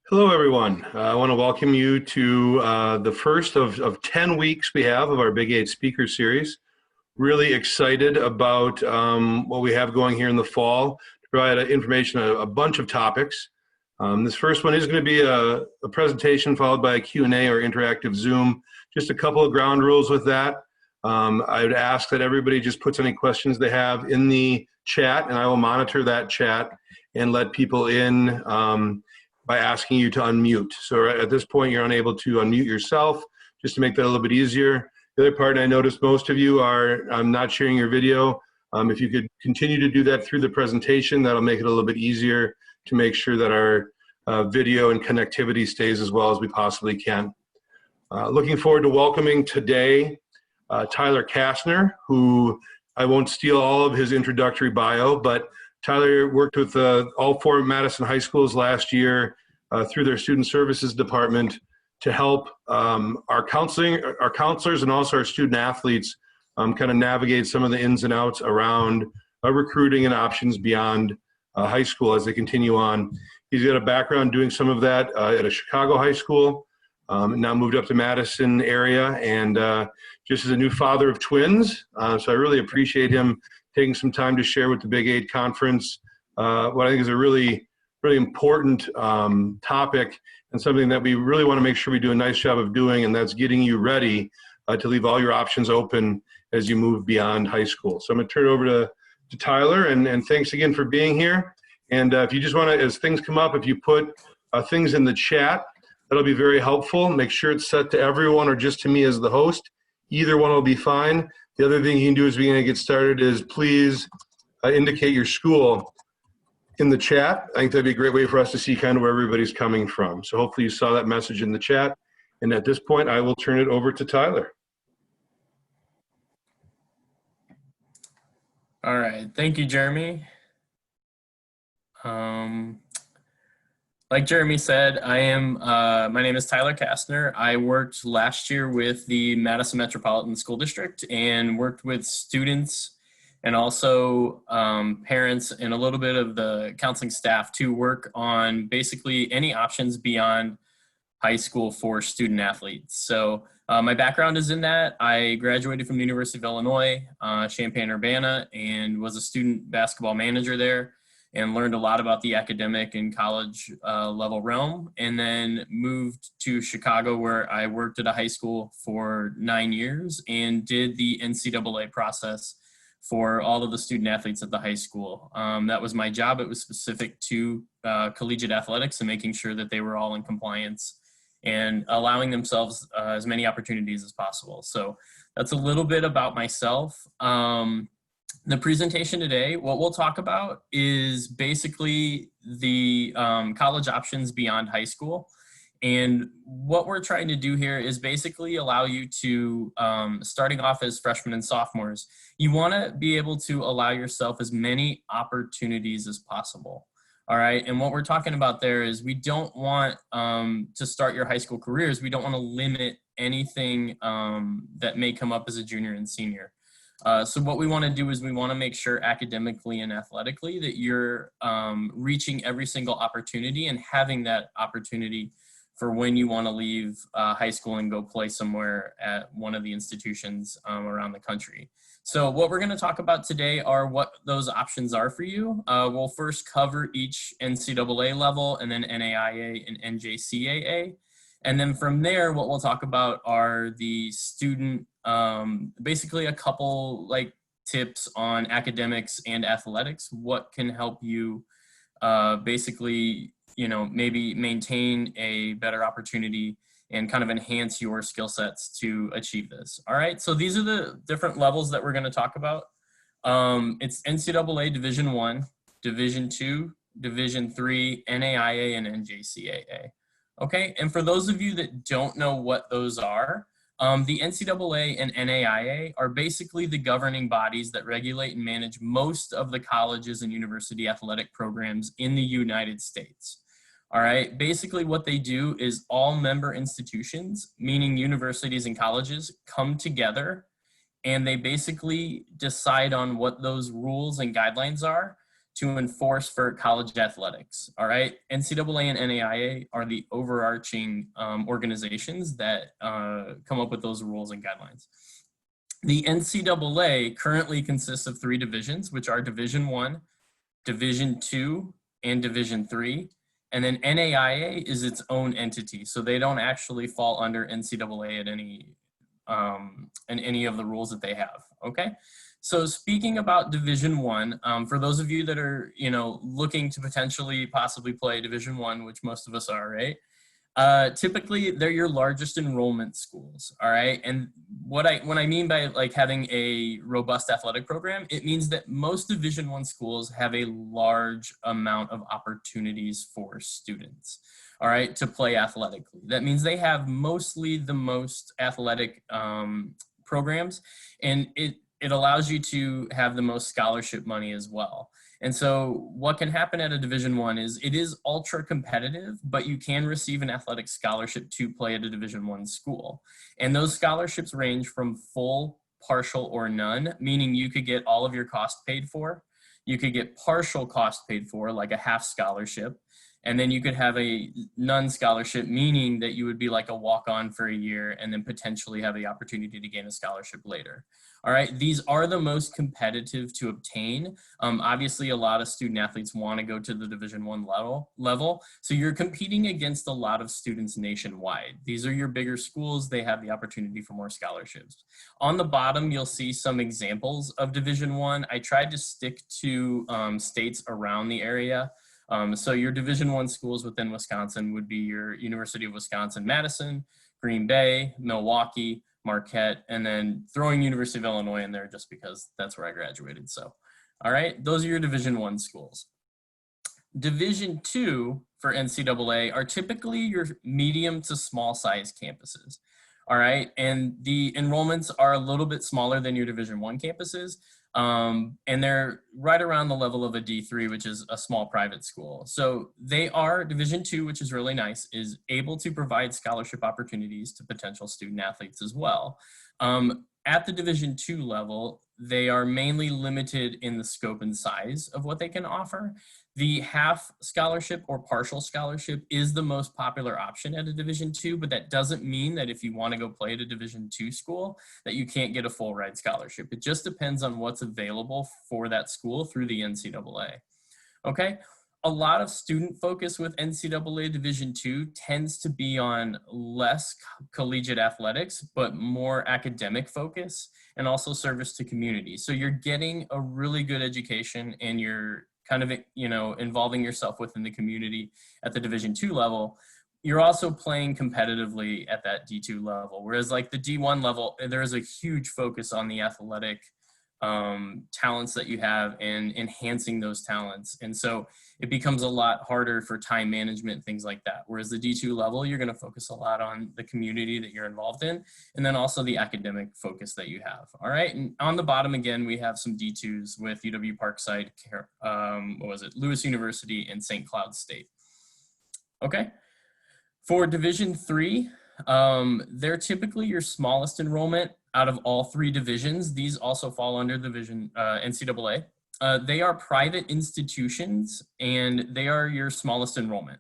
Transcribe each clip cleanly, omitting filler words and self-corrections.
Hello, everyone. I want to welcome you to the first of 10 weeks we have of our Big 8 speaker series. Really excited about what we have going here in the fall to provide information on a bunch of topics. This first one is going to be a presentation followed by a Q&A or interactive Zoom. Just a couple of ground rules with that. I would ask that everybody just puts any questions they have in the chat, and I will monitor that chat and let people in by asking you to unmute. So at this point, you're unable to unmute yourself, just to make that a little bit easier. The other part, I noticed most of you are not sharing your video. If you could continue to do that through the presentation, that'll make it a little bit easier to make sure that our video and connectivity stays as well as we possibly can. Looking forward to welcoming today Tyler Kastner, who I won't steal all of his introductory bio, but Tyler worked with all four Madison high schools last year through their student services department to help our counselors and also our student athletes kind of navigate some of the ins and outs around recruiting and options beyond high school as they continue on. He's got a background doing some of that at a Chicago high school, now moved up to Madison area, and just as a new father of twins. So I really appreciate him taking some time to share with the Big 8 Conference what I think is a really, really important topic and something that we really want to make sure we do a nice job of doing, and that's getting you ready to leave all your options open as you move beyond high school. So I'm going to turn it over to Tyler, and thanks again for being here. And if you just want to, as things come up, if you put things in the chat, that'll be very helpful. Make sure it's set to everyone or just to me as the host. Either one will be fine. The other thing you can do as we get started is please indicate your school in the chat. I think that'd be a great way for us to see kind of where everybody's coming from. So hopefully you saw that message in the chat. And at this point, I will turn it over to Tyler. All right, thank you, Jeremy. Like Jeremy said, my name is Tyler Kastner. I worked last year with the Madison Metropolitan School District and worked with students and also parents and a little bit of the counseling staff to work on basically any options beyond high school for student athletes. So my background is in that. I graduated from the University of Illinois, Champaign-Urbana, and was a student basketball manager there, and learned a lot about the academic and college level realm, and then moved to Chicago, where I worked at a high school for 9 years and did the NCAA process for all of the student athletes at the high school. That was my job. It was specific to collegiate athletics and making sure that they were all in compliance and allowing themselves as many opportunities as possible. So that's a little bit about myself. The presentation today, what we'll talk about is basically the college options beyond high school. And what we're trying to do here is basically allow you to, starting off as freshmen and sophomores, you want to be able to allow yourself as many opportunities as possible. All right. And what we're talking about there is we don't want to start your high school careers. We don't want to limit anything that may come up as a junior and senior. So what we want to do is we want to make sure academically and athletically that you're reaching every single opportunity and having that opportunity for when you want to leave high school and go play somewhere at one of the institutions around the country. So what we're going to talk about today are what those options are for you. We'll first cover each NCAA level, and then NAIA and NJCAA. And then from there, what we'll talk about are the student, basically a couple like tips on academics and athletics, what can help you basically, you know, maybe maintain a better opportunity and kind of enhance your skill sets to achieve this. All right, so these are the different levels that we're going to talk about. It's NCAA Division I, Division II, Division III, NAIA, and NJCAA. Okay, and for those of you that don't know what those are, the NCAA and NAIA are basically the governing bodies that regulate and manage most of the colleges and university athletic programs in the United States. All right, basically what they do is all member institutions, meaning universities and colleges, come together and they basically decide on what those rules and guidelines are to enforce for college athletics. All right, NCAA and NAIA are the overarching organizations that come up with those rules and guidelines. The NCAA currently consists of 3 divisions, which are Division I, Division II, and Division III. And then NAIA is its own entity, so they don't actually fall under NCAA at in any of the rules that they have. Okay, so speaking about Division I, for those of you that are looking to possibly play Division I, which most of us are, right? Typically, they're your largest enrollment schools, all right? And what I mean by like having a robust athletic program, it means that most Division I schools have a large amount of opportunities for students, all right, to play athletically. That means they have mostly the most athletic programs, and it allows you to have the most scholarship money as well. And so what can happen at a Division I is it is ultra competitive, but you can receive an athletic scholarship to play at a Division I school. And those scholarships range from full, partial, or none, meaning you could get all of your cost paid for. You could get partial cost paid for, like a half scholarship. And then you could have a none scholarship, meaning that you would be like a walk-on for a year and then potentially have the opportunity to gain a scholarship later. All right, these are the most competitive to obtain. Obviously, a lot of student athletes want to go to the Division I level. So you're competing against a lot of students nationwide. These are your bigger schools. They have the opportunity for more scholarships. On the bottom, you'll see some examples of Division I. I tried to stick to states around the area. So your Division I schools within Wisconsin would be your University of Wisconsin-Madison, Green Bay, Milwaukee, Marquette, and then throwing University of Illinois in there just because that's where I graduated. So, all right, those are your Division I schools. Division II for NCAA are typically your medium to small size campuses. All right, and the enrollments are a little bit smaller than your Division I campuses. And they're right around the level of a D3, which is a small private school. So they are Division II, which is really nice, is able to provide scholarship opportunities to potential student athletes as well. At the Division II level, they are mainly limited in the scope and size of what they can offer. The half scholarship or partial scholarship is the most popular option at a Division II, but that doesn't mean that if you want to go play at a Division II school, that you can't get a full ride scholarship. It just depends on what's available for that school through the NCAA. Okay, a lot of student focus with NCAA Division II tends to be on less collegiate athletics, but more academic focus and also service to community. So you're getting a really good education and you're kind of, involving yourself within the community at the Division II level. You're also playing competitively at that D2 level. Whereas like the D1 level, there is a huge focus on the athletic talents that you have and enhancing those talents. And so it becomes a lot harder for time management, things like that. Whereas the D2 level, you're going to focus a lot on the community that you're involved in, and then also the academic focus that you have. All right. And on the bottom, again, we have some D2s with UW Parkside, Lewis University and St. Cloud State. Okay. For Division III, they're typically your smallest enrollment out of all 3 divisions. These also fall under division NCAA. They are private institutions and they are your smallest enrollment.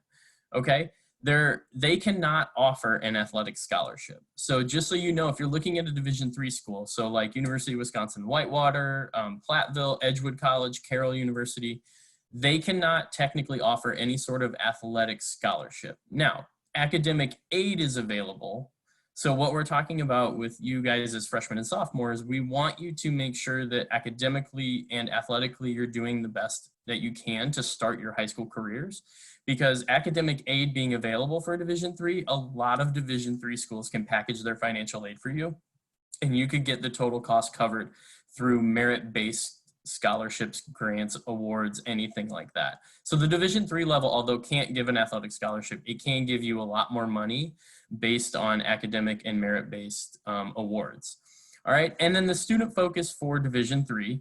Okay, they cannot offer an athletic scholarship. So just so you know, if you're looking at a Division III school, so like University of Wisconsin-Whitewater, Platteville, Edgewood College, Carroll University, they cannot technically offer any sort of athletic scholarship. Now, academic aid is available. So what we're talking about with you guys as freshmen and sophomores, we want you to make sure that academically and athletically you're doing the best that you can to start your high school careers. Because academic aid being available for Division III, a lot of Division III schools can package their financial aid for you, and you could get the total cost covered through merit-based scholarships, grants, awards, anything like that. So the Division III level, although can't give an athletic scholarship, it can give you a lot more money based on academic and merit-based awards. All right, and then the student focus for Division III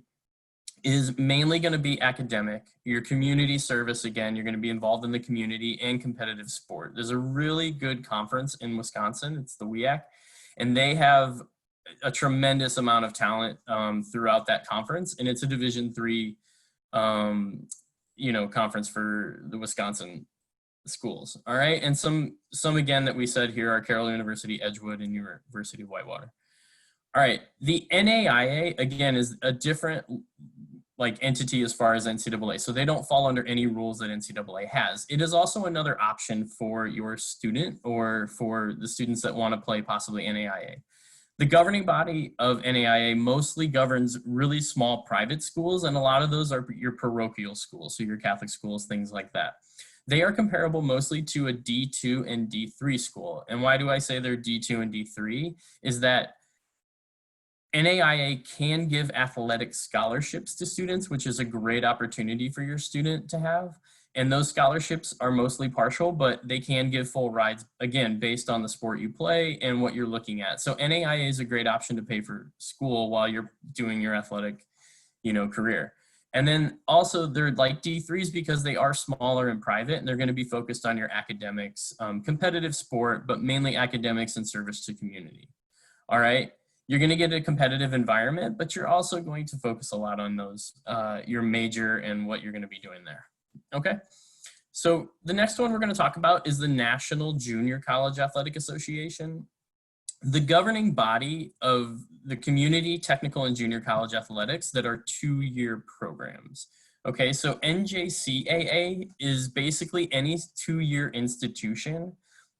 is mainly going to be academic. Your community service, again, you're going to be involved in the community and competitive sport. There's a really good conference in Wisconsin, it's the WEAC, and they have a tremendous amount of talent throughout that conference, and it's a Division III conference for the Wisconsin schools. All right. And some again that we said here are Carroll University, Edgewood, and University of Whitewater. All right. The NAIA, again, is a different entity as far as NCAA. So they don't fall under any rules that NCAA has. It is also another option for your student or for the students that want to play possibly NAIA. The governing body of NAIA mostly governs really small private schools, and a lot of those are your parochial schools, so your Catholic schools, things like that. They are comparable mostly to a D2 and D3 school. And why do I say they're D2 and D3? Is that NAIA can give athletic scholarships to students, which is a great opportunity for your student to have. And those scholarships are mostly partial, but they can give full rides, again, based on the sport you play and what you're looking at. So NAIA is a great option to pay for school while you're doing your athletic, career. And then also they're like D3s because they are smaller and private, and they're going to be focused on your academics, competitive sport, but mainly academics and service to community. All right. You're going to get a competitive environment, but you're also going to focus a lot on those, your major and what you're going to be doing there. Okay. So the next one we're going to talk about is the National Junior College Athletic Association. The governing body of the community, technical, and junior college athletics that are 2-year programs. Okay, so NJCAA is basically any 2-year institution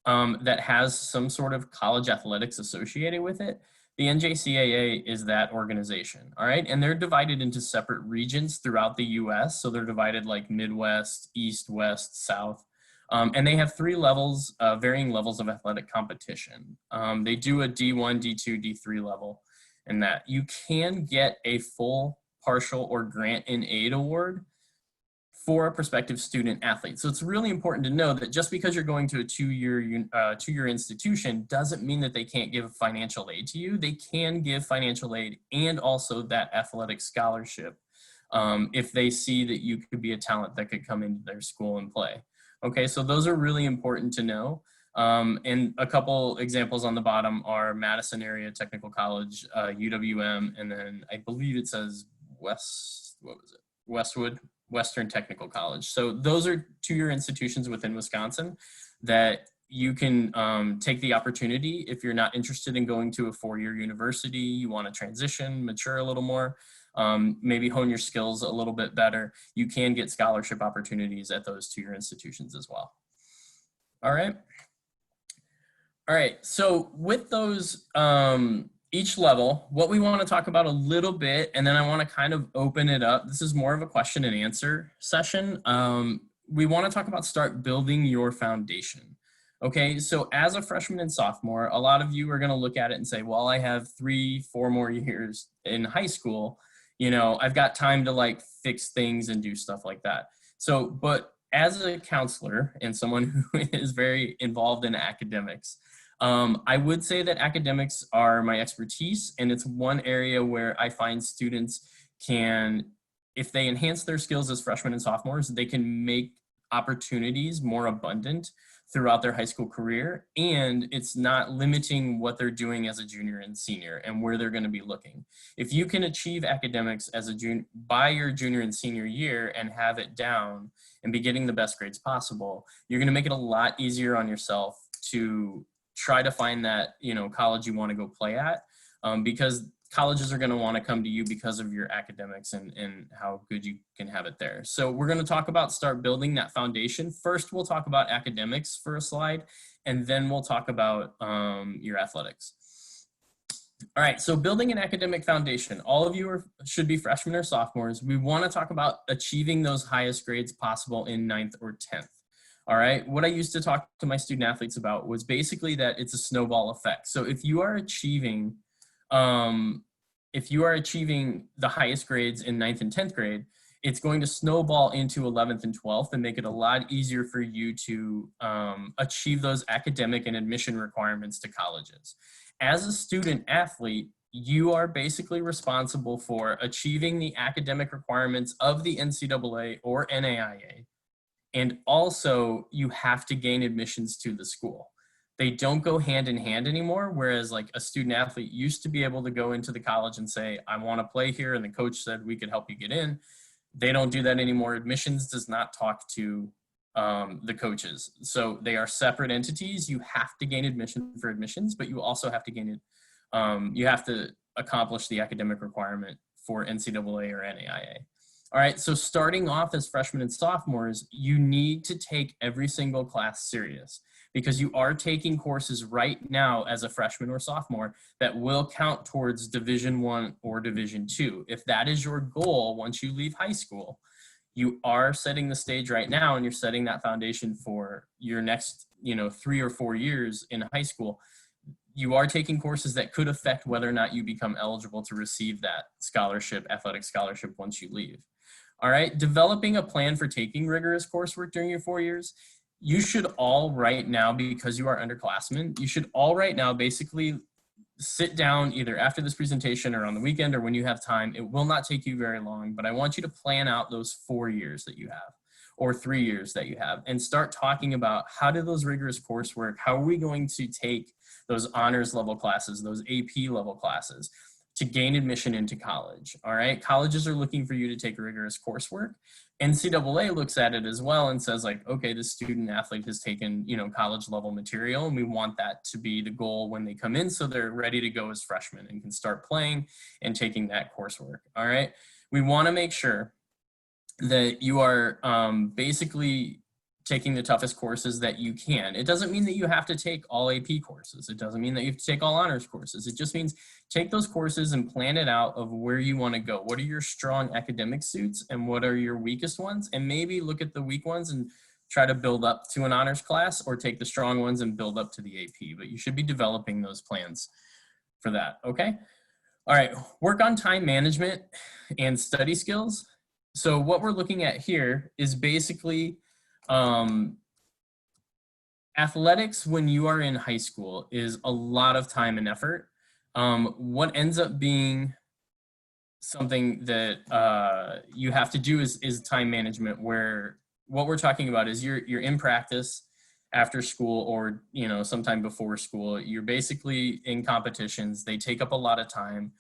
that has some sort of college athletics associated with it. The NJCAA is that organization, all right? And they're divided into separate regions throughout the US. So they're divided like Midwest, East, West, South. And they have 3 levels, varying levels of athletic competition. They do a D1, D2, D3 level, and that you can get a full, partial, or grant in aid award for a prospective student athlete. So it's really important to know that just because you're going to a 2-year institution doesn't mean that they can't give financial aid to you. They can give financial aid and also that athletic scholarship if they see that you could be a talent that could come into their school and play. Okay, so those are really important to know. And a couple examples on the bottom are Madison Area Technical College, UWM, and then I believe it says Westwood, Western Technical College. So those are 2-year institutions within Wisconsin that you can take the opportunity if you're not interested in going to a 4-year university, you want to transition, mature a little more, maybe hone your skills a little bit better. You can get scholarship opportunities at those 2-year institutions as well. All right. All right. So with those, each level, what we want to talk about a little bit, and then I want to kind of open it up. This is more of a question and answer session. We want to talk about start building your foundation. Okay, so as a freshman and sophomore, a lot of you are going to look at it and say, well, I have 3-4 more years in high school. I've got time to fix things and do stuff like that. So, but as a counselor and someone who is very involved in academics, I would say that academics are my expertise, and it's one area where I find students can, if they enhance their skills as freshmen and sophomores, they can make opportunities more abundant throughout their high school career, and it's not limiting what they're doing as a junior and senior and where they're going to be looking. If you can achieve academics as a by your junior and senior year and have it down and be getting the best grades possible, you're going to make it a lot easier on yourself to try to find that college you want to go play at, because colleges are going to want to come to you because of your academics and how good you can have it there. So we're going to talk about start building that foundation. First, we'll talk about academics for a slide, and then we'll talk about your athletics. All right, so building an academic foundation. All of you should be freshmen or sophomores. We want to talk about achieving those highest grades possible in 9th or 10th. All right, what I used to talk to my student athletes about was basically that it's a snowball effect. So if you are achieving the highest grades in 9th and 10th grade, it's going to snowball into 11th and 12th and make it a lot easier for you to achieve those academic and admission requirements to colleges. As a student athlete, you are basically responsible for achieving the academic requirements of the NCAA or NAIA. And also you have to gain admissions to the school. They don't go hand in hand anymore. Whereas a student athlete used to be able to go into the college and say, I want to play here. And the coach said, we could help you get in. They don't do that anymore. Admissions does not talk to the coaches. So they are separate entities. You have to gain admission for admissions, but you also have to gain it. You have to accomplish the academic requirement for NCAA or NAIA. All right, so starting off as freshmen and sophomores, you need to take every single class serious because you are taking courses right now as a freshman or sophomore that will count towards Division I or Division II. If that is your goal once you leave high school, you are setting the stage right now and you're setting that foundation for your next, 3 or 4 years in high school. You are taking courses that could affect whether or not you become eligible to receive that scholarship, athletic scholarship, once you leave. All right, developing a plan for taking rigorous coursework during your 4 years. You should all right now, because you are underclassmen, you should all right now basically sit down either after this presentation or on the weekend or when you have time. It will not take you very long, but I want you to plan out those 4 years that you have or 3 years that you have and start talking about how do those rigorous coursework, how are we going to take those honors level classes, those AP level classes to gain admission into college. All right, colleges are looking for you to take rigorous coursework. NCAA looks at it as well and says like, okay, this student athlete has taken, college level material and we want that to be the goal when they come in so they're ready to go as freshmen and can start playing and taking that coursework. All right, we want to make sure that you are basically taking the toughest courses that you can. It doesn't mean that you have to take all AP courses. It doesn't mean that you have to take all honors courses. It just means take those courses and plan it out of where you want to go. What are your strong academic suits and what are your weakest ones? And maybe look at the weak ones and try to build up to an honors class, or take the strong ones and build up to the AP. But you should be developing those plans for that, okay? All right, work on time management and study skills. So what we're looking at here is basically athletics when you are in high school is a lot of time and effort. What ends up being something that you have to do is time management, where what we're talking about is you're in practice after school or sometime before school. You're basically in competitions. They take up a lot of time.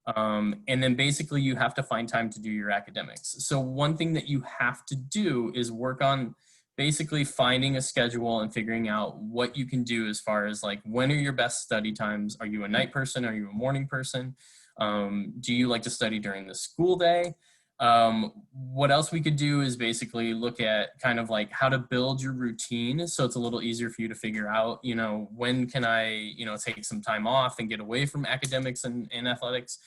And then basically you have to find time to do your academics. So one thing that you have to do is work on basically finding a schedule and figuring out what you can do as far as like, when are your best study times? Are you a night person? Are you a morning person? Do you like to study during the school day? What else we could do is basically look at kind of like how to build your routine so it's a little easier for you to figure out, when can I, take some time off and get away from academics and athletics.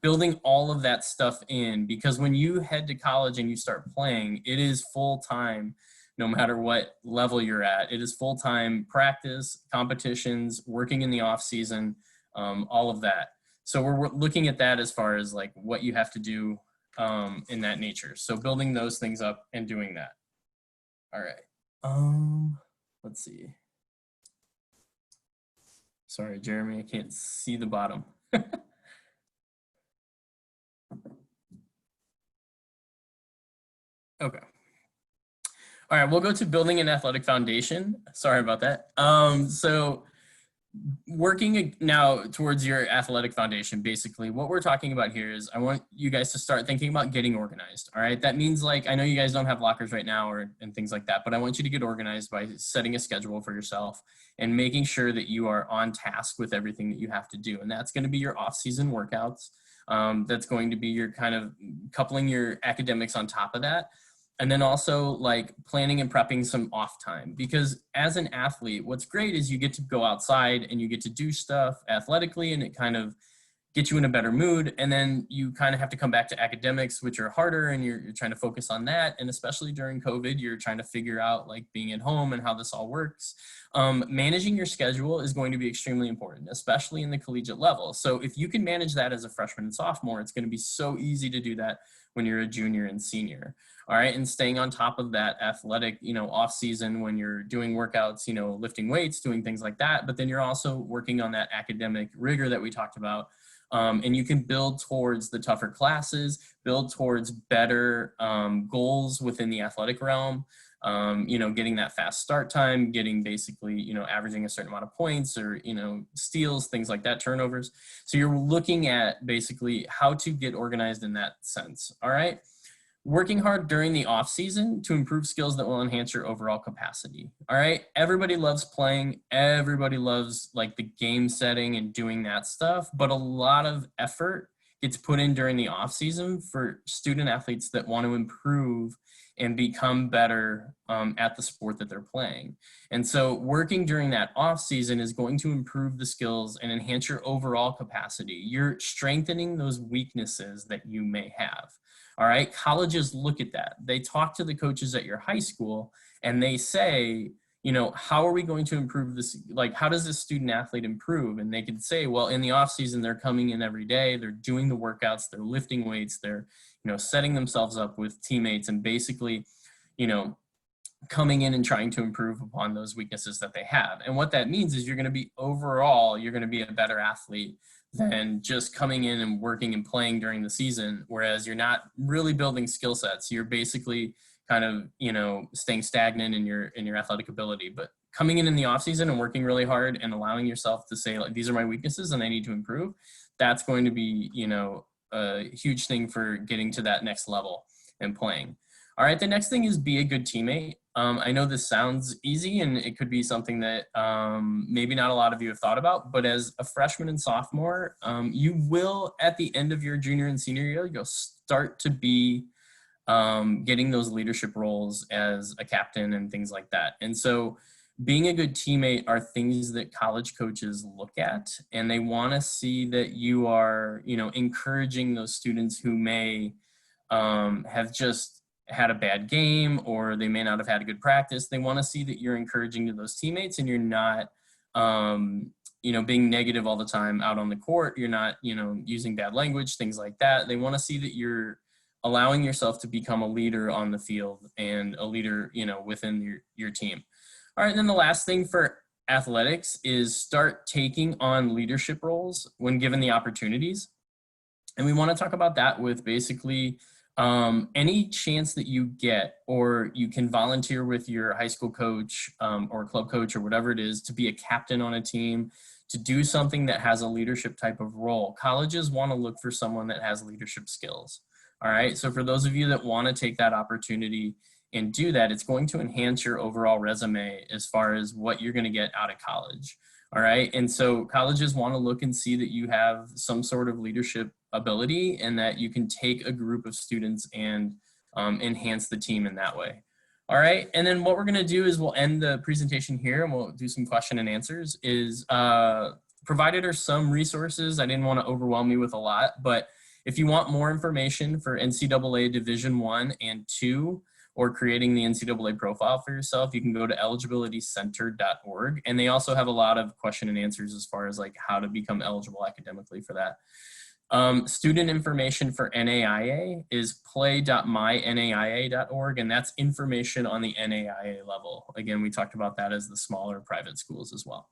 Building all of that stuff in, because when you head to college and you start playing, it is full time, no matter what level you're at. It is full time practice, competitions, working in the off season, all of that. So we're looking at that as far as like what you have to do in that nature. So building those things up and doing that. All right. Let's see. Sorry, Jeremy, I can't see the bottom. Okay. All right, we'll go to building an athletic foundation. Sorry about that. So working now towards your athletic foundation, basically what we're talking about here is I want you guys to start thinking about getting organized. All right, that means like, I know you guys don't have lockers right now and things like that, but I want you to get organized by setting a schedule for yourself and making sure that you are on task with everything that you have to do. And that's going to be your off-season workouts. That's going to be your kind of coupling your academics on top of that. And then also like planning and prepping some off time, because as an athlete, what's great is you get to go outside and you get to do stuff athletically and it kind of gets you in a better mood. And then you kind of have to come back to academics, which are harder, and you're trying to focus on that. And especially during COVID, you're trying to figure out like being at home and how this all works. Managing your schedule is going to be extremely important, especially in the collegiate level. So if you can manage that as a freshman and sophomore, it's going to be so easy to do that when you're a junior and senior. All right, and staying on top of that athletic, off season when you're doing workouts, lifting weights, doing things like that. But then you're also working on that academic rigor that we talked about. And you can build towards the tougher classes, build towards better goals within the athletic realm. Getting that fast start time, getting basically, averaging a certain amount of points or, steals, things like that, turnovers. So you're looking at basically how to get organized in that sense. All right. Working hard during the off season to improve skills that will enhance your overall capacity. All right. Everybody loves playing. Everybody loves like the game setting and doing that stuff, but a lot of effort gets put in during the off season for student athletes that want to improve and become better at the sport that they're playing. And so working during that off season is going to improve the skills and enhance your overall capacity. You're strengthening those weaknesses that you may have. All right. Colleges look at that. They talk to the coaches at your high school and they say, you know, how are we going to improve this? Like, how does this student athlete improve? And they could say, well, in the off season, they're coming in every day. They're doing the workouts, they're lifting weights, they're, you know, setting themselves up with teammates and basically, you know, coming in and trying to improve upon those weaknesses that they have. And what that means is you're going to be overall, you're going to be a better athlete than just coming in and working and playing during the season. Whereas you're not really building skill sets. You're basically kind of, you know, staying stagnant in your athletic ability. But coming in the off season and working really hard and allowing yourself to say, like, these are my weaknesses and I need to improve. That's going to be, you know, a huge thing for getting to that next level and playing. All right, the next thing is be a good teammate. I know this sounds easy and it could be something that maybe not a lot of you have thought about, but as a freshman and sophomore, you will, at the end of your junior and senior year, you'll start to be getting those leadership roles as a captain and things like that. And so being a good teammate are things that college coaches look at, and they want to see that you are, you know, encouraging those students who may have just had a bad game or they may not have had a good practice. They want to see that you're encouraging to those teammates and you're not, you know, being negative all the time out on the court. You're not, you know, using bad language, things like that. They want to see that you're allowing yourself to become a leader on the field and a leader, you know, within your team. All right. And then the last thing for athletics is start taking on leadership roles when given the opportunities. And we want to talk about that with basically any chance that you get, or you can volunteer with your high school coach or club coach or whatever it is to be a captain on a team, to do something that has a leadership type of role. Colleges want to look for someone that has leadership skills. All right. So for those of you that want to take that opportunity and do that, it's going to enhance your overall resume as far as what you're going to get out of college. All right. And so colleges want to look and see that you have some sort of leadership ability and that you can take a group of students and enhance the team in that way. All right. And then what we're going to do is we'll end the presentation here and we'll do some question and answers. Is provided are some resources. I didn't want to overwhelm you with a lot, but if you want more information for NCAA Division I and II, or creating the NCAA profile for yourself, you can go to eligibilitycenter.org. And they also have a lot of question and answers as far as like how to become eligible academically for that. Student information for NAIA is play.mynaia.org, and that's information on the NAIA level. Again, we talked about that as the smaller private schools as well.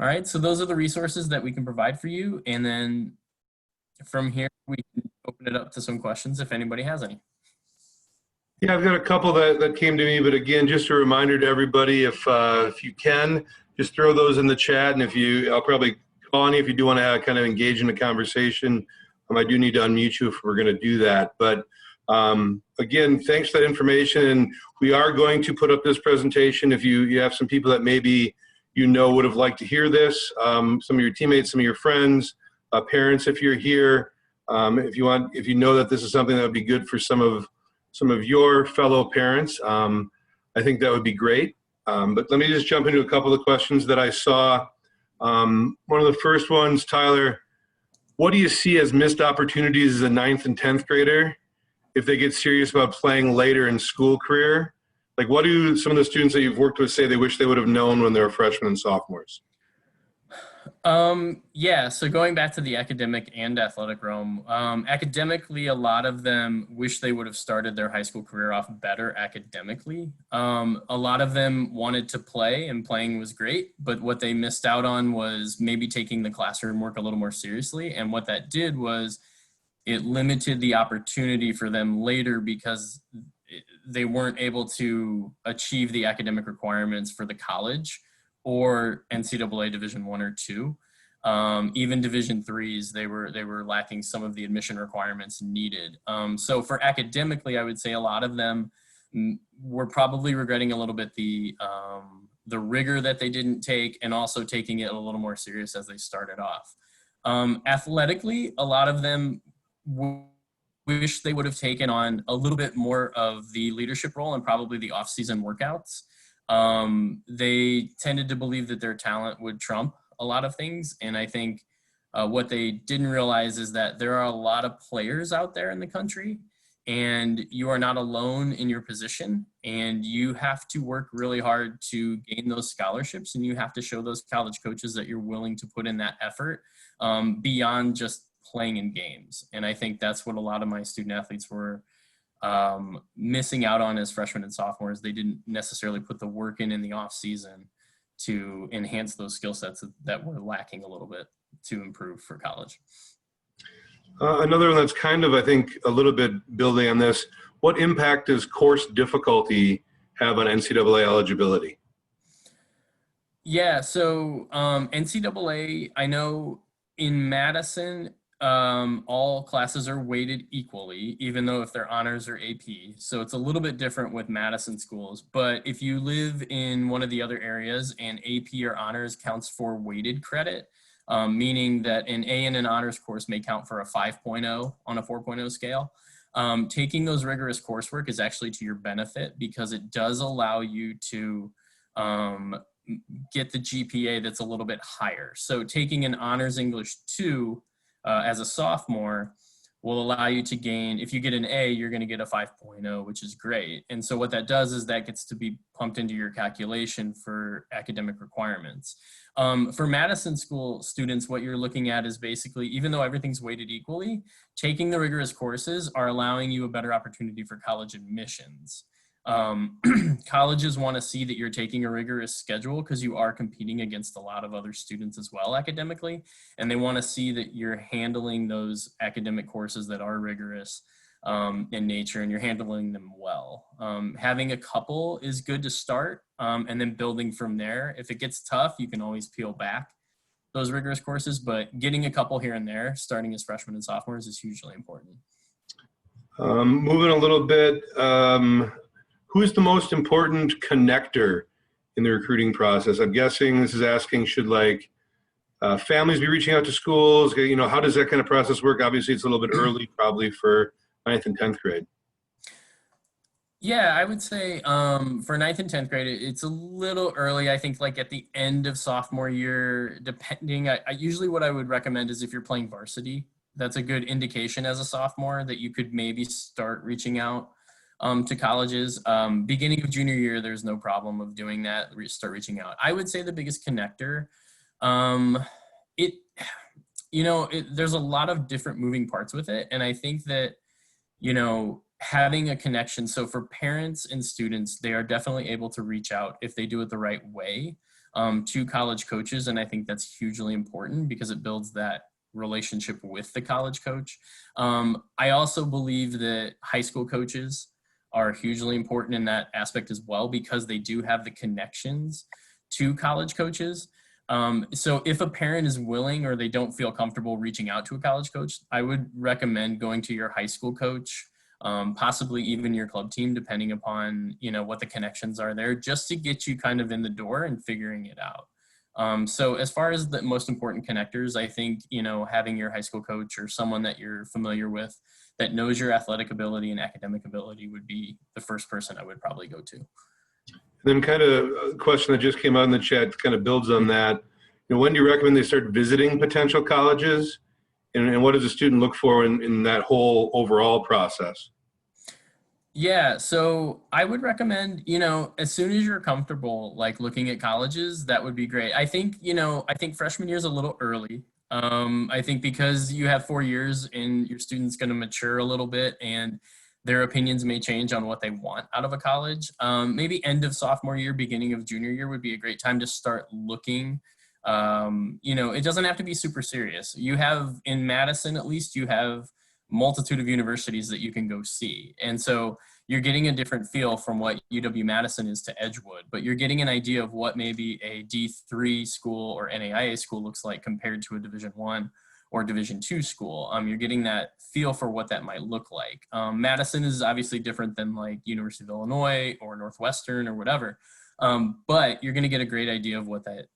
All right, so those are the resources that we can provide for you. And then from here, we can open it up to some questions if anybody has any. Yeah, I've got a couple that came to me, but again, just a reminder to everybody, if you can, just throw those in the chat, and I'll probably call on you if you do want to kind of engage in the conversation. I do need to unmute you if we're going to do that. But again, thanks for that information, and we are going to put up this presentation. If you have some people that maybe you know would have liked to hear this, some of your teammates, some of your friends, parents, if you're here, if you know that this is something that would be good for some of your fellow parents, I think that would be great. But let me just jump into a couple of questions that I saw. One of the first ones, Tyler, what do you see as missed opportunities as a 9th and 10th grader if they get serious about playing later in school career? Like, what do some of the students that you've worked with say they wish they would have known when they were freshmen and sophomores? Yeah, so going back to the academic and athletic realm, academically, a lot of them wish they would have started their high school career off better academically. A lot of them wanted to play, and playing was great, but what they missed out on was maybe taking the classroom work a little more seriously. And what that did was it limited the opportunity for them later because they weren't able to achieve the academic requirements for the college or NCAA Division I or II. Even Division threes, they were lacking some of the admission requirements needed. So for academically, I would say a lot of them were probably regretting a little bit the rigor that they didn't take, and also taking it a little more serious as they started off. Athletically, a lot of them wish they would have taken on a little bit more of the leadership role and probably the off-season workouts. They tended to believe that their talent would trump a lot of things. And I think what they didn't realize is that there are a lot of players out there in the country, and you are not alone in your position, and you have to work really hard to gain those scholarships, and you have to show those college coaches that you're willing to put in that effort beyond just playing in games. And I think that's what a lot of my student athletes were missing out on as freshmen and sophomores. They didn't necessarily put the work in the off season to enhance those skill sets that were lacking a little bit to improve for college. Another one that's kind of, I think, a little bit building on this, what impact does course difficulty have on NCAA eligibility? Yeah, so NCAA, I know in Madison, all classes are weighted equally, even though if they're honors or AP. So it's a little bit different with Madison schools. But if you live in one of the other areas and AP or honors counts for weighted credit, meaning that an A in an honors course may count for a 5.0 on a 4.0 scale. Taking those rigorous coursework is actually to your benefit, because it does allow you to get the GPA that's a little bit higher. So taking an honors English 2 as a sophomore will allow you to gain, if you get an A, you're going to get a 5.0, which is great. And so what that does is that gets to be pumped into your calculation for academic requirements. For Madison school students, what you're looking at is basically, even though everything's weighted equally, taking the rigorous courses are allowing you a better opportunity for college admissions. Colleges want to see that you're taking a rigorous schedule because you are competing against a lot of other students as well academically, and they want to see that you're handling those academic courses that are rigorous in nature, and you're handling them well. Having a couple is good to start, and then building from there. If it gets tough, you can always peel back those rigorous courses, but getting a couple here and there, starting as freshmen and sophomores, is hugely important. Moving a little bit, who's the most important connector in the recruiting process? I'm guessing this is asking, should families be reaching out to schools? You know, how does that kind of process work? Obviously, it's a little bit early probably for 9th and 10th grade. Yeah, I would say for 9th and 10th grade, it's a little early. I think like at the end of sophomore year, depending, usually what I would recommend is if you're playing varsity, that's a good indication as a sophomore that you could maybe start reaching out to colleges. Beginning of junior year, there's no problem of doing that, start reaching out. I would say the biggest connector, there's a lot of different moving parts with it. And I think that, having a connection. So for parents and students, they are definitely able to reach out if they do it the right way to college coaches. And I think that's hugely important because it builds that relationship with the college coach. I also believe that high school coaches are hugely important in that aspect as well, because they do have the connections to college coaches. So if a parent is willing or they don't feel comfortable reaching out to a college coach, I would recommend going to your high school coach, possibly even your club team, depending upon, what the connections are there, just to get you kind of in the door and figuring it out. So as far as the most important connectors, I think, having your high school coach or someone that you're familiar with that knows your athletic ability and academic ability would be the first person I would probably go to. Then kind of a question that just came out in the chat kind of builds on that. When do you recommend they start visiting potential colleges? And what does a student look for in that whole overall process? Yeah, so I would recommend, as soon as you're comfortable, looking at colleges, that would be great. I think, I think freshman year is a little early. I think because you have 4 years and your student's going to mature a little bit and their opinions may change on what they want out of a college. Maybe end of sophomore year, beginning of junior year would be a great time to start looking. It doesn't have to be super serious. You have, in Madison at least, you have multitude of universities that you can go see. And so you're getting a different feel from what UW-Madison is to Edgewood, but you're getting an idea of what maybe a D3 school or NAIA school looks like compared to a Division I or Division II school. You're getting that feel for what that might look like. Madison is obviously different than like University of Illinois or Northwestern or whatever, but you're going to get a great idea of what that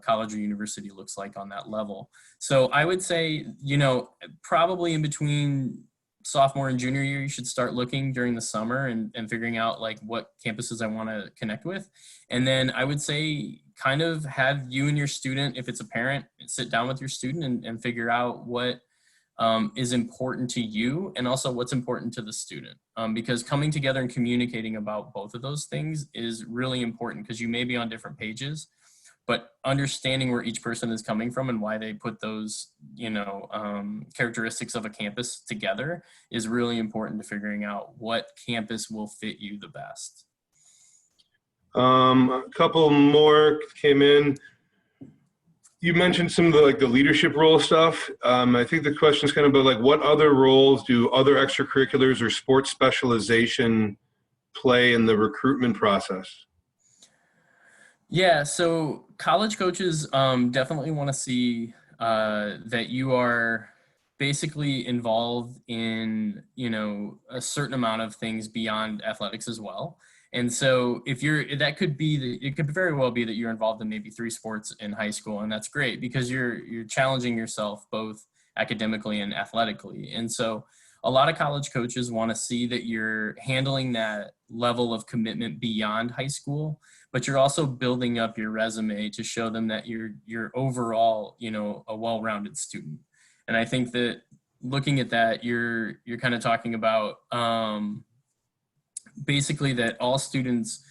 college or university looks like on that level. So I would say, you know, probably in between sophomore and junior year, you should start looking during the summer and figuring out like what campuses I want to connect with. And then I would say kind of have you and your student, if it's a parent, sit down with your student and figure out what is important to you and also what's important to the student. Because coming together and communicating about both of those things is really important, because you may be on different pages, but understanding where each person is coming from and why they put those, you know, characteristics of a campus together is really important to figuring out what campus will fit you the best. A couple more came in. You mentioned some of the, like the leadership role stuff. I think the question is kind of about like, what other roles do other extracurriculars or sports specialization play in the recruitment process? Yeah, so college coaches definitely want to see that you are basically involved in, you know, a certain amount of things beyond athletics as well. And so if you're, that could be, it could very well be that you're involved in maybe 3 sports in high school, and that's great because you're challenging yourself both academically and athletically. And so a lot of college coaches want to see that you're handling that level of commitment beyond high school, but you're also building up your resume to show them that you're overall, you know, a well-rounded student. And I think that looking at that, you're kind of talking about basically that all students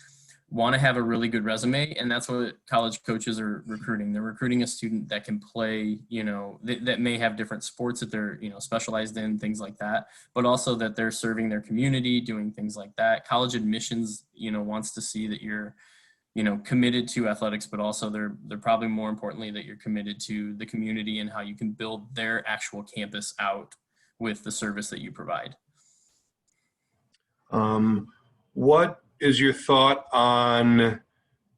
want to have a really good resume, and that's what college coaches are recruiting. They're recruiting a student that can play, you know, that may have different sports that they're, you know, specialized in, things like that, but also that they're serving their community, doing things like that. College admissions, you know, wants to see that you're, you know, committed to athletics, but also they're probably more importantly that you're committed to the community and how you can build their actual campus out with the service that you provide. What is your thought on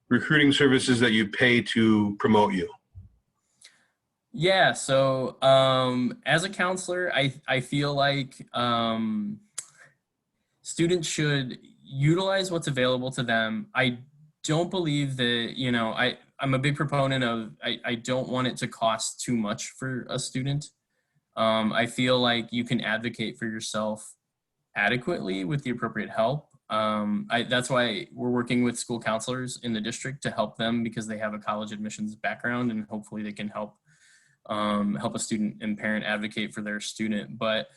recruiting services that you pay to promote you? Yeah, so as a counselor, I feel like students should utilize what's available to them. I don't believe that, you know, I'm a big proponent of, I don't want it to cost too much for a student. I feel like you can advocate for yourself adequately with the appropriate help. That's why we're working with school counselors in the district to help them, because they have a college admissions background, and hopefully they can help a student and parent advocate for their student. But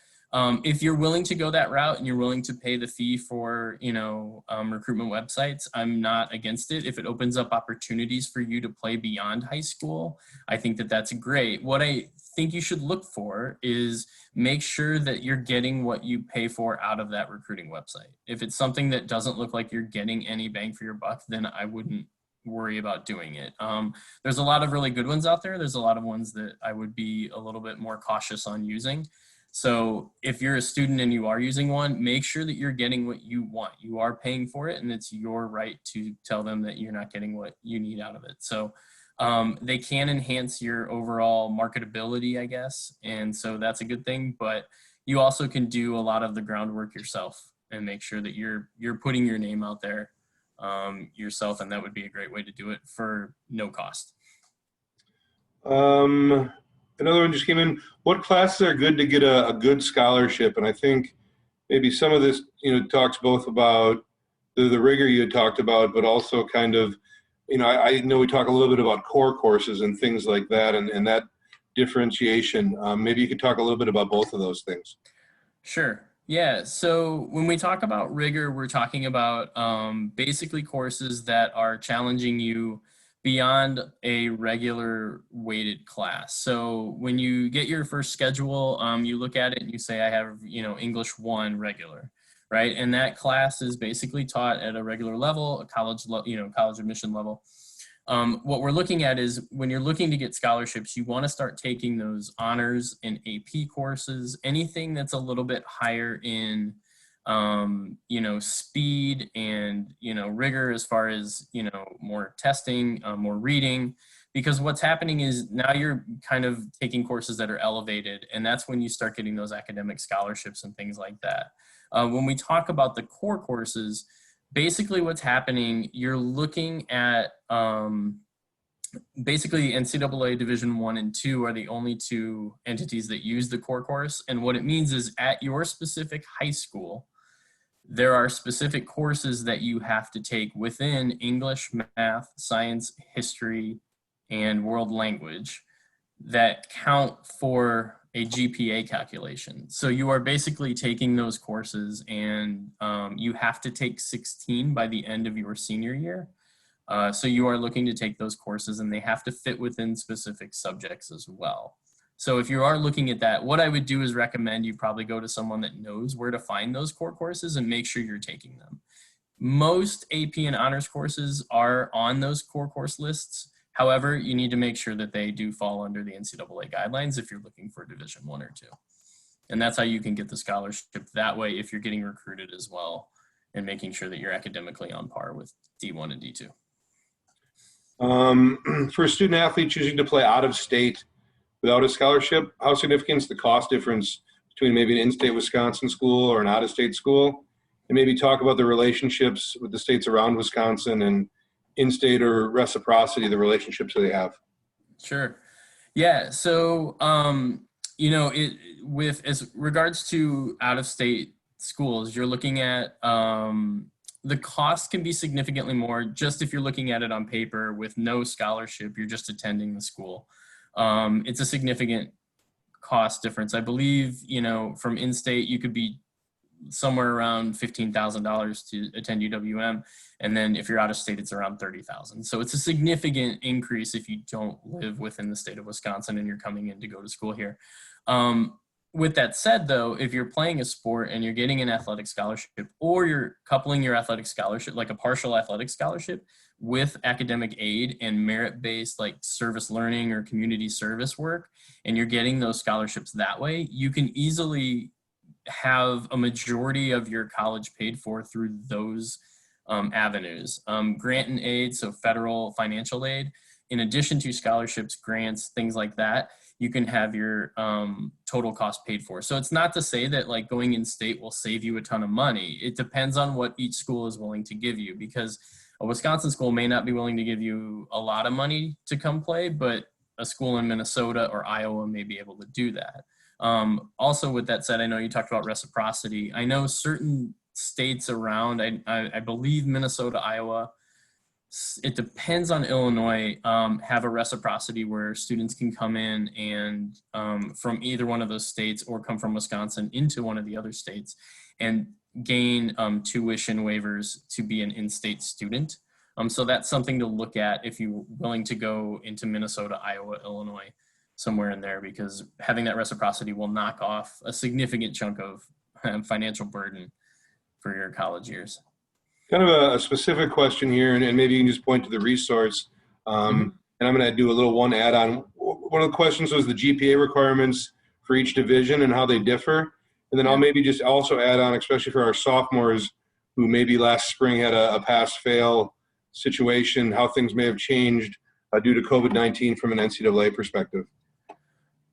if you're willing to go that route and you're willing to pay the fee for, you know, recruitment websites, I'm not against it. If it opens up opportunities for you to play beyond high school, I think that that's great. What I think you should look for is make sure that you're getting what you pay for out of that recruiting website. If it's something that doesn't look like you're getting any bang for your buck, then I wouldn't worry about doing it. There's a lot of really good ones out there. There's a lot of ones that I would be a little bit more cautious on using. So if you're a student and you are using one, make sure that you're getting what you want. You are paying for it, and it's your right to tell them that you're not getting what you need out of it. So they can enhance your overall marketability, I guess. And so that's a good thing, but you also can do a lot of the groundwork yourself and make sure that you're putting your name out there yourself. And that would be a great way to do it for no cost. Another one just came in. What classes are good to get a good scholarship? And I think maybe some of this, you know, talks both about the rigor you had talked about, but also kind of, you know, I know we talk a little bit about core courses and things like that, and that differentiation. Maybe you could talk a little bit about both of those things. Sure. Yeah. So when we talk about rigor, we're talking about basically courses that are challenging you beyond a regular weighted class. So when you get your first schedule, you look at it and you say, I have, you know, English 1 regular, right? And that class is basically taught at a regular level, a college, college admission level. What we're looking at is when you're looking to get scholarships, you want to start taking those honors and AP courses, anything that's a little bit higher in speed and, rigor as far as, more testing, more reading, because what's happening is now you're kind of taking courses that are elevated, and that's when you start getting those academic scholarships and things like that. When we talk about the core courses, basically what's happening, you're looking at basically NCAA Division I and II are the only two entities that use the core course. And what it means is at your specific high school, there are specific courses that you have to take within English, math, science, history, and world language that count for a GPA calculation. So you are basically taking those courses, and you have to take 16 by the end of your senior year. So you are looking to take those courses, and they have to fit within specific subjects as well. So if you are looking at that, what I would do is recommend you probably go to someone that knows where to find those core courses and make sure you're taking them. Most AP and honors courses are on those core course lists. However, you need to make sure that they do fall under the NCAA guidelines if you're looking for Division I or II. And that's how you can get the scholarship that way if you're getting recruited as well, and making sure that you're academically on par with D1 and D2. For a student athlete choosing to play out of state without a scholarship, how significant is the cost difference between maybe an in-state Wisconsin school or an out-of-state school? And maybe talk about the relationships with the states around Wisconsin and in-state or reciprocity, the relationships that they have. Sure. Yeah. So, with as regards to out-of-state schools, you're looking at the cost can be significantly more just if you're looking at it on paper with no scholarship, you're just attending the school. It's a significant cost difference. I believe, from in-state, you could be somewhere around $15,000 to attend UWM. And then if you're out of state, it's around $30,000. So it's a significant increase if you don't live within the state of Wisconsin and you're coming in to go to school here. With that said, though, if you're playing a sport and you're getting an athletic scholarship, or you're coupling your athletic scholarship, like a partial athletic scholarship, with academic aid and merit-based like service learning or community service work, and you're getting those scholarships that way, you can easily have a majority of your college paid for through those avenues. Grant and aid, so federal financial aid, in addition to scholarships, grants, things like that, you can have your total cost paid for. So it's not to say that like going in state will save you a ton of money. It depends on what each school is willing to give you, because a Wisconsin school may not be willing to give you a lot of money to come play, but a school in Minnesota or Iowa may be able to do that. Also, with that said, I know you talked about reciprocity. I know certain states around, I believe Minnesota, Iowa, it depends on Illinois, have a reciprocity where students can come in and from either one of those states, or come from Wisconsin into one of the other states and gain tuition waivers to be an in-state student. So that's something to look at if you're willing to go into Minnesota, Iowa, Illinois, somewhere in there, because having that reciprocity will knock off a significant chunk of financial burden for your college years. Kind of a specific question here, and maybe you can just point to the resource. And I'm going to do a little one add-on. One of the questions was the GPA requirements for each division and how they differ. And then I'll maybe just also add on, especially for our sophomores who maybe last spring had a pass-fail situation, how things may have changed due to COVID-19 from an NCAA perspective.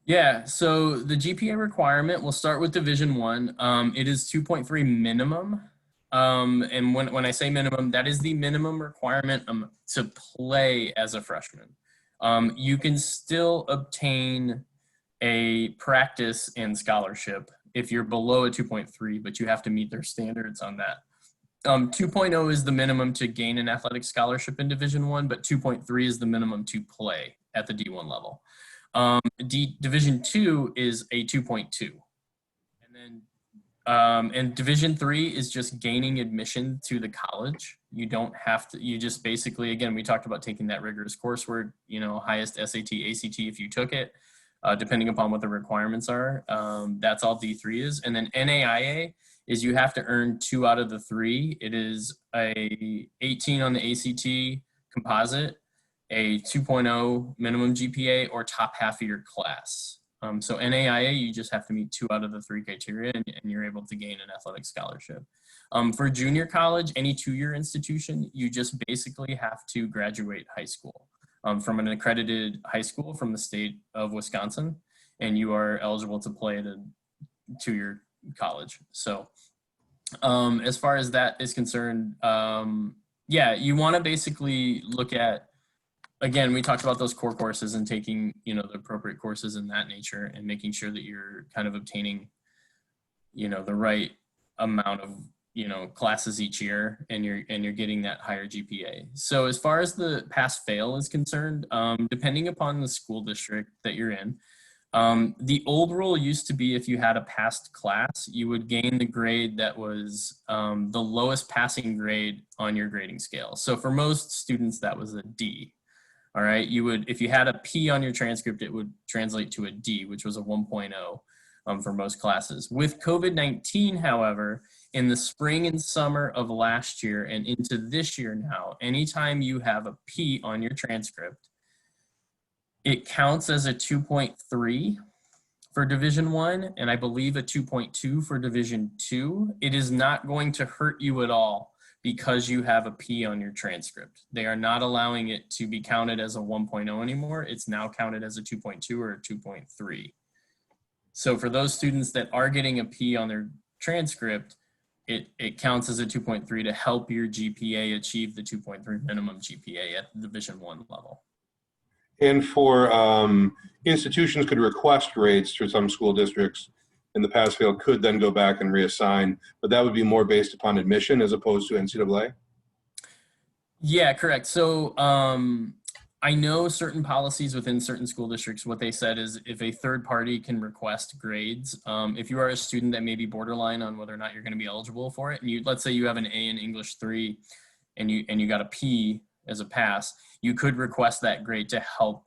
Yeah, so the GPA requirement, we'll start with Division I. It is 2.3 minimum. And when I say minimum, that is the minimum requirement to play as a freshman. You can still obtain a practice and scholarship if you're below a 2.3, but you have to meet their standards on that. 2.0 is the minimum to gain an athletic scholarship in Division I, but 2.3 is the minimum to play at the D1 level. Division II is a 2.2. And Division III is just gaining admission to the college. You don't have to, you just basically, again, we talked about taking that rigorous coursework, highest SAT, ACT if you took it, depending upon what the requirements are. That's all D3 is. And then NAIA is you have to earn 2 out of the 3. It is a 18 on the ACT composite, a 2.0 minimum GPA, or top half of your class. So NAIA, you just have to meet 2 out of the 3 criteria, and you're able to gain an athletic scholarship. For junior college, any 2-year institution, you just basically have to graduate high school from an accredited high school from the state of Wisconsin, and you are eligible to play at a 2-year college. So as far as that is concerned, yeah, you want to basically look at, again, we talked about those core courses and taking, the appropriate courses in that nature and making sure that you're kind of obtaining, the right amount of, classes each year, and you're getting that higher GPA. So as far as the pass fail is concerned, depending upon the school district that you're in, the old rule used to be if you had a passed class, you would gain the grade that was the lowest passing grade on your grading scale. So for most students, that was a D. All right, if you had a P on your transcript, it would translate to a D, which was a 1.0 for most classes. With COVID-19, however, in the spring and summer of last year and into this year now, anytime you have a P on your transcript, it counts as a 2.3 for Division I, and I believe a 2.2 for Division II. It is not going to hurt you at all because you have a P on your transcript. They are not allowing it to be counted as a 1.0 anymore. It's now counted as a 2.2 or a 2.3. So for those students that are getting a P on their transcript, it counts as a 2.3 to help your GPA achieve the 2.3 minimum GPA at the Division I level. And for institutions could request grades through some school districts, and the pass-fail could then go back and reassign, but that would be more based upon admission as opposed to NCAA? Yeah, correct. So I know certain policies within certain school districts, what they said is if a third party can request grades, if you are a student that may be borderline on whether or not you're going to be eligible for it, and let's say you have an A in English 3 and you got a P as a pass, you could request that grade to help,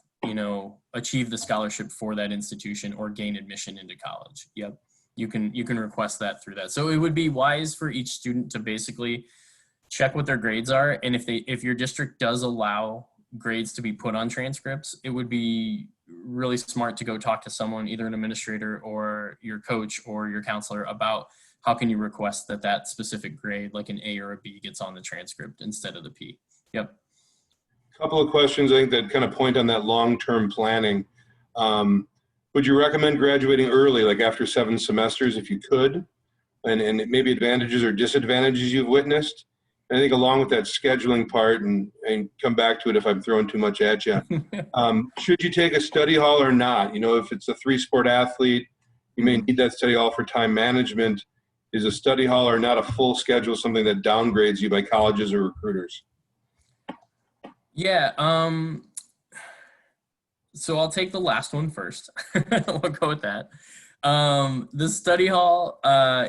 achieve the scholarship for that institution or gain admission into college. Yep. You can request that through that. So it would be wise for each student to basically check what their grades are. And if your district does allow grades to be put on transcripts, it would be really smart to go talk to someone, either an administrator or your coach or your counselor, about how can you request that specific grade, like an A or a B, gets on the transcript instead of the P. Yep. Couple of questions I think that kind of point on that long-term planning. Would you recommend graduating early, like after 7 semesters if you could? And maybe advantages or disadvantages you've witnessed? And I think along with that scheduling part, and come back to it if I'm throwing too much at you, should you take a study hall or not? If it's a 3-sport athlete, you may need that study hall for time management. Is a study hall or not a full schedule something that downgrades you by colleges or recruiters? Yeah, so I'll take the last one first. We'll go with that. The study hall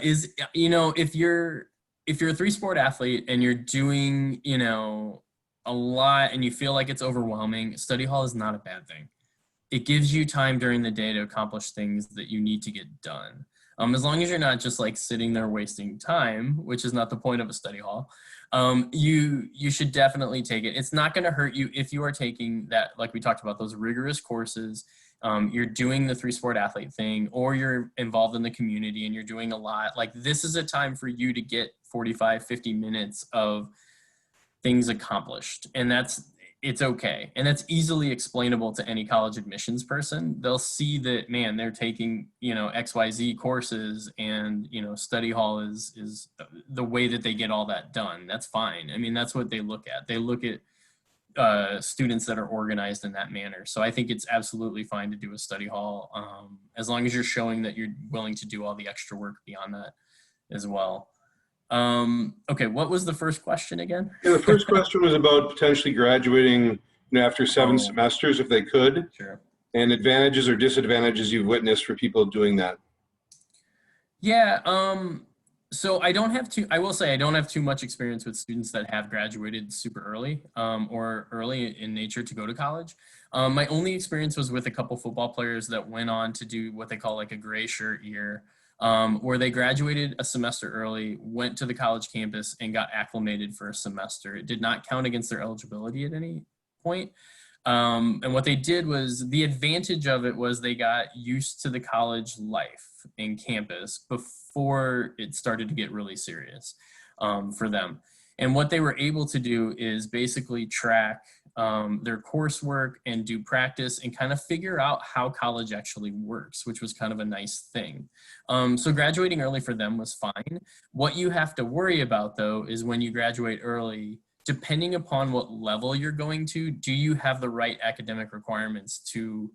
is, if you're a 3-sport athlete and you're doing, a lot and you feel like it's overwhelming, study hall is not a bad thing. It gives you time during the day to accomplish things that you need to get done. As long as you're not just like sitting there wasting time, which is not the point of a study hall, you should definitely take it. It's not going to hurt you if you are taking that, like we talked about, those rigorous courses. You're doing the 3-sport athlete thing, or you're involved in the community and you're doing a lot. Like, this is a time for you to get 45, 50 minutes of things accomplished. And it's okay. And that's easily explainable to any college admissions person. They'll see that, man, they're taking, XYZ courses, and, study hall is the way that they get all that done. That's fine. I mean, that's what they look at. They look at students that are organized in that manner. So I think it's absolutely fine to do a study hall, as long as you're showing that you're willing to do all the extra work beyond that as well. Okay, what was the first question again? Yeah, the first question was about potentially graduating after 7 semesters if they could. Sure. And advantages or disadvantages you've witnessed for people doing that. Yeah, so I will say I don't have too much experience with students that have graduated super early, or early in nature to go to college. My only experience was with a couple football players that went on to do what they call like a gray shirt year, where they graduated a semester early, went to the college campus, and got acclimated for a semester. It did not count against their eligibility at any point. And what they did was, the advantage of it was they got used to the college life in campus before it started to get really serious for them. And what they were able to do is basically track their coursework and do practice and kind of figure out how college actually works, which was kind of a nice thing. So graduating early for them was fine. What you have to worry about, though, is when you graduate early, depending upon what level you're going to, do you have the right academic requirements to,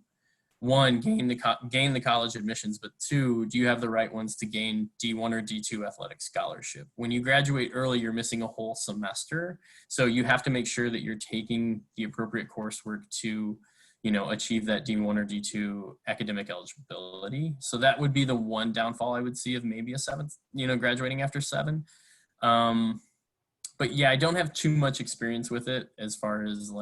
one, gain the college admissions, but two, do you have the right ones to gain D1 or D2 athletic scholarship? When you graduate early, you're missing a whole semester. So you have to make sure that you're taking the appropriate coursework to, achieve that D1 or D2 academic eligibility. So that would be the one downfall I would see of maybe a seventh, graduating after 7. But yeah, I don't have too much experience with it as far as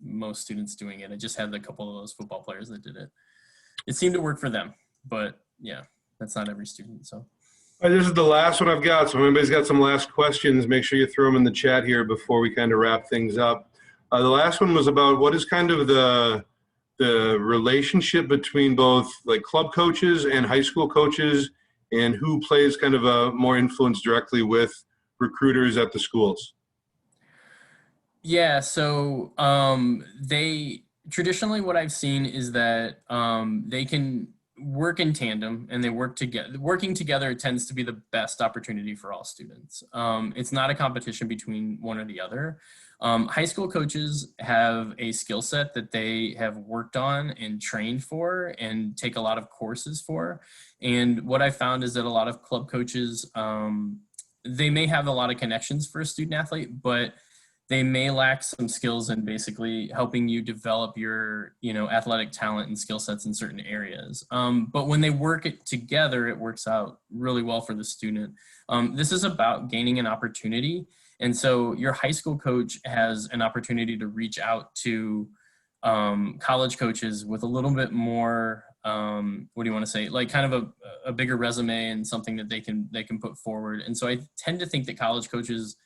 most students doing it. I just had a couple of those football players that did it. It seemed to work for them, but yeah, that's not every student. So. All right, this is the last one I've got. So if anybody's got some last questions, make sure you throw them in the chat here before we kind of wrap things up. The last one was about what is kind of the relationship between both like club coaches and high school coaches, and who plays kind of a more influence directly with recruiters at the schools. Yeah, so they traditionally, what I've seen is that they can work in tandem and they work together. Working together tends to be the best opportunity for all students. It's not a competition between one or the other. High school coaches have a skill set that they have worked on and trained for and take a lot of courses for. And what I found is that a lot of club coaches, they may have a lot of connections for a student athlete, but they may lack some skills in basically helping you develop your, athletic talent and skill sets in certain areas. But when they work it together, it works out really well for the student. This is about gaining an opportunity. And so your high school coach has an opportunity to reach out to college coaches with a little bit more, what do you want to say, like kind of a bigger resume and something that they can put forward. And so I tend to think that college coaches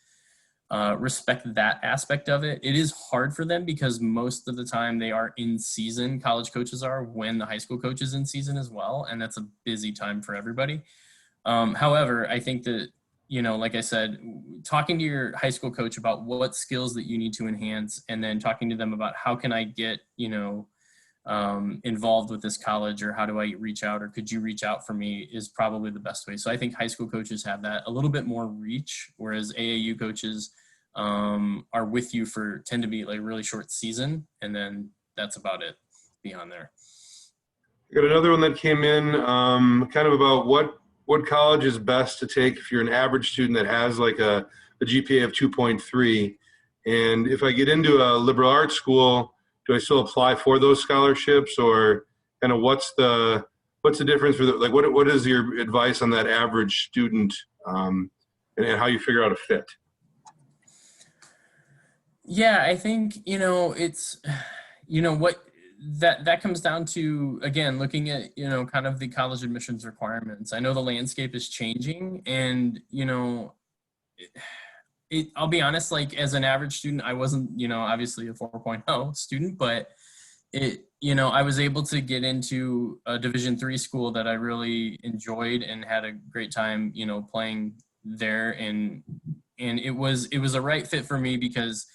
respect that aspect of it. It is hard for them because most of the time they are in season. College coaches are when the high school coach is in season as well. And that's a busy time for everybody. However, I think that, like I said, talking to your high school coach about what skills that you need to enhance, and then talking to them about how can I get, involved with this college, or how do I reach out, or could you reach out for me, is probably the best way. So I think high school coaches have that a little bit more reach, whereas AAU coaches are with you tend to be like really short season, and then that's about it beyond there. Got another one that came in kind of about what college is best to take if you're an average student that has like a GPA of 2.3. And if I get into a liberal arts school, do I still apply for those scholarships, or kind of what's the difference for what is your advice on that average student and how you figure out a fit? Yeah, I think, it's, what that comes down to, again, looking at, kind of the college admissions requirements. I know the landscape is changing, and, I'll be honest, like as an average student, I wasn't, obviously a 4.0 student, but I was able to get into a Division III school that I really enjoyed and had a great time, playing there. And it was a right fit for me because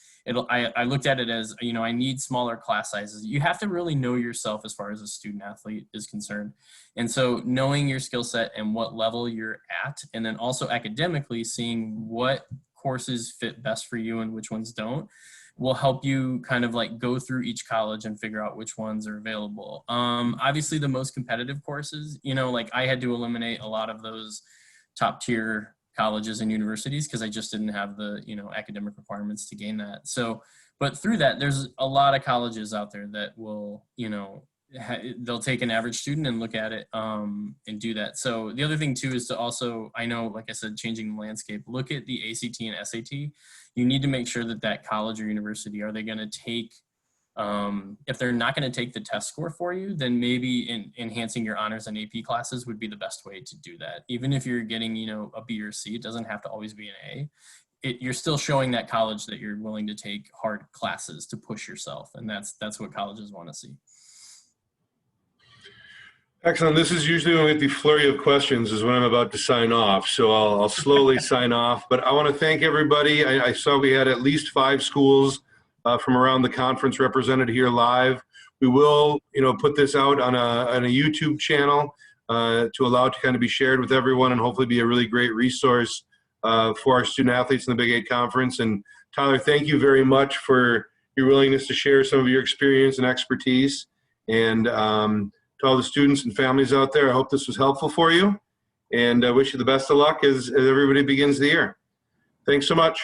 I looked at it as, I need smaller class sizes. You have to really know yourself as far as a student athlete is concerned. And so knowing your skill set and what level you're at, and then also academically seeing what courses fit best for you and which ones don't, will help you kind of like go through each college and figure out which ones are available. Obviously the most competitive courses, like I had to eliminate a lot of those top tier colleges and universities because I just didn't have the, academic requirements to gain that. So, but through that, there's a lot of colleges out there that will, they'll take an average student and look at it and do that. So the other thing too is to also, I know, like I said, changing the landscape, look at the ACT and SAT. You need to make sure that college or university, are they going to take, if they're not going to take the test score for you, then maybe enhancing your honors and AP classes would be the best way to do that. Even if you're getting, a B or C, it doesn't have to always be an A. you're still showing that college that you're willing to take hard classes to push yourself. And that's what colleges want to see. Excellent. This is usually when we get the flurry of questions is when I'm about to sign off. So I'll slowly sign off. But I want to thank everybody. I saw we had at least 5 schools from around the conference represented here live. We will, put this out on a YouTube channel to allow it to kind of be shared with everyone and hopefully be a really great resource for our student athletes in the Big 8 Conference. And Tyler, thank you very much for your willingness to share some of your experience and expertise. And to all the students and families out there, I hope this was helpful for you, and I wish you the best of luck as everybody begins the year. Thanks so much.